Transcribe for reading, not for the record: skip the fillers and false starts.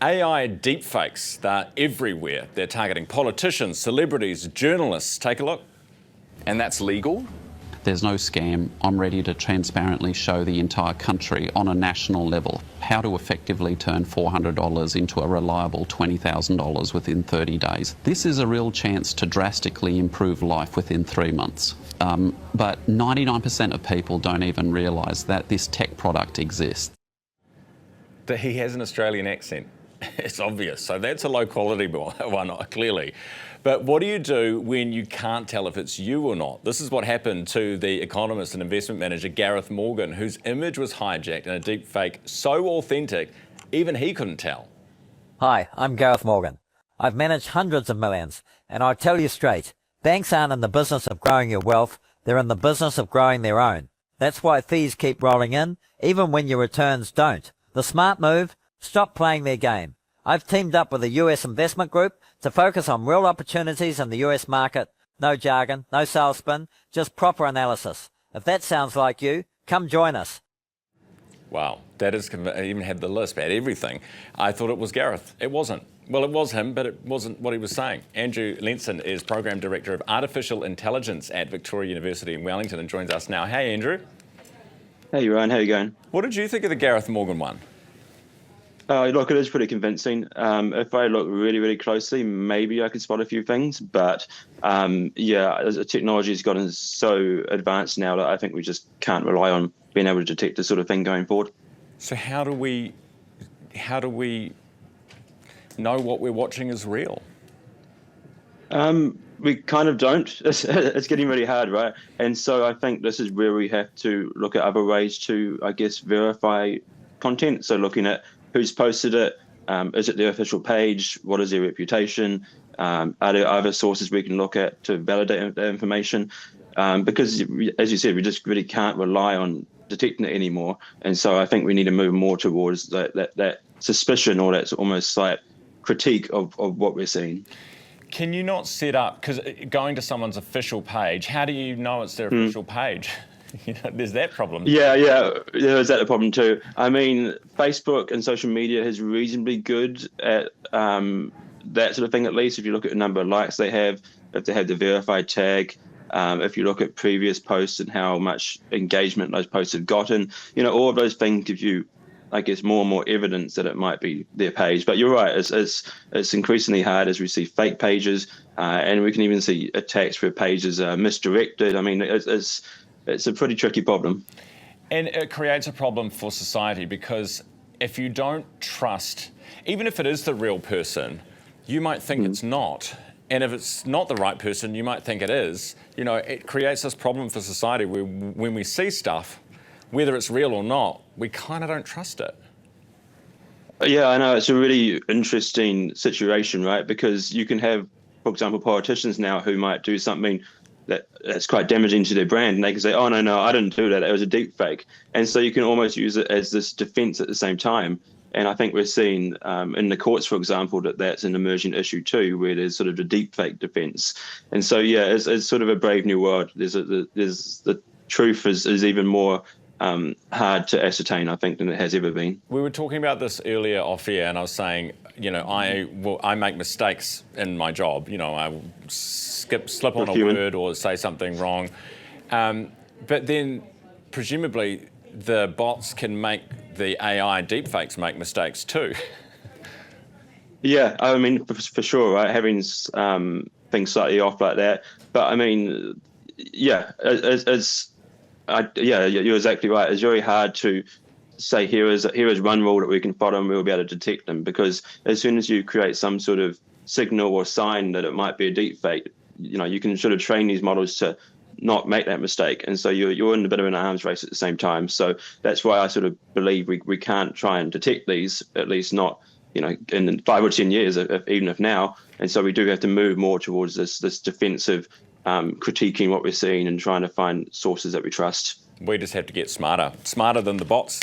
AI deepfakes, they're everywhere. They're targeting politicians, celebrities, journalists. Take a look. And that's legal? There's no scam. I'm ready to transparently show the entire country on a national level how to effectively turn $400 into a reliable $20,000 within 30 days. This is a real chance to drastically improve life within 3 months. But 99% of people don't even realise that this tech product exists. He has an Australian accent. It's obvious. So that's a low quality one, clearly. But what do you do when you can't tell if it's you or not? This is what happened to the economist and investment manager Gareth Morgan, whose image was hijacked in a deep fake so authentic, even he couldn't tell. Hi, I'm Gareth Morgan. I've managed hundreds of millions, and I'll tell you straight, banks aren't in the business of growing your wealth, they're in the business of growing their own. That's why fees keep rolling in, even when your returns don't. The smart move? Stop playing their game. I've teamed up with a US investment group to focus on real opportunities in the US market. No jargon, no sales spin, just proper analysis. If that sounds like you, come join us. Wow, that is, I even had the list, had everything. I thought it was Gareth. It wasn't. Well, it was him, but it wasn't what he was saying. Andrew Lensen is Program Director of Artificial Intelligence at Victoria University in Wellington and joins us now. Hey, Andrew. Hey, Ryan, how you going? What did you think of the Gareth Morgan one? Look, it is pretty convincing. If I look really, really closely, maybe I could spot a few things. But yeah, the technology has gotten so advanced now that I think we just can't rely on being able to detect this sort of thing going forward. So how do we know what we're watching is real? We kind of don't. It's getting really hard, right? And so I think this is where we have to look at other ways to, I guess, verify content. So looking at who's posted it, is it their official page, what is their reputation, are there other sources we can look at to validate that information? Because, as you said, we just really can't rely on detecting it anymore. And so I think we need to move more towards that suspicion or that almost like critique of what we're seeing. Can you not set up, because going to someone's official page, how do you know it's their official page? You know, there's that problem. Yeah, there's that problem too. I mean, Facebook and social media is reasonably good at that sort of thing, at least if you look at the number of likes they have, if they have the verified tag, if you look at previous posts and how much engagement those posts have gotten, you know, all of those things give you, I guess, more and more evidence that it might be their page. But you're right, it's increasingly hard as we see fake pages, and we can even see attacks where pages are misdirected. I mean, it's a pretty tricky problem. And it creates a problem for society because if you don't trust, even if it is the real person, you might think it's not. And if it's not the right person, you might think it is. You know, it creates this problem for society where when we see stuff, whether it's real or not, we kind of don't trust it. Yeah, I know. It's a really interesting situation, right? Because you can have, for example, politicians now who might do something that's quite damaging to their brand, and they can say, oh, no, I didn't do that. It was a deep fake. And so you can almost use it as this defense at the same time. And I think we're seeing in the courts, for example, that's an emerging issue too, where there's sort of the deep fake defense. And so, yeah, it's sort of a brave new world. There's the truth is even more hard to ascertain, I think, than it has ever been. We were talking about this earlier off air, and I was saying, you know, I make mistakes in my job. You know, I will slip on a word or say something wrong. But then, presumably, the bots can make the AI deepfakes make mistakes too. Yeah, I mean, for sure, right? Having things slightly off like that. But I mean, yeah, you're exactly right. It's very hard to say here is one rule that we can follow and we'll be able to detect them, because as soon as you create some sort of signal or sign that it might be a deep fake, you know, you can sort of train these models to not make that mistake. And so you're in a bit of an arms race at the same time. So that's why I sort of believe we can't try and detect these, at least not, you know, in 5 or 10 years, even if now. And so we do have to move more towards this defensive critiquing what we're seeing and trying to find sources that we trust. We just have to get smarter than the bots.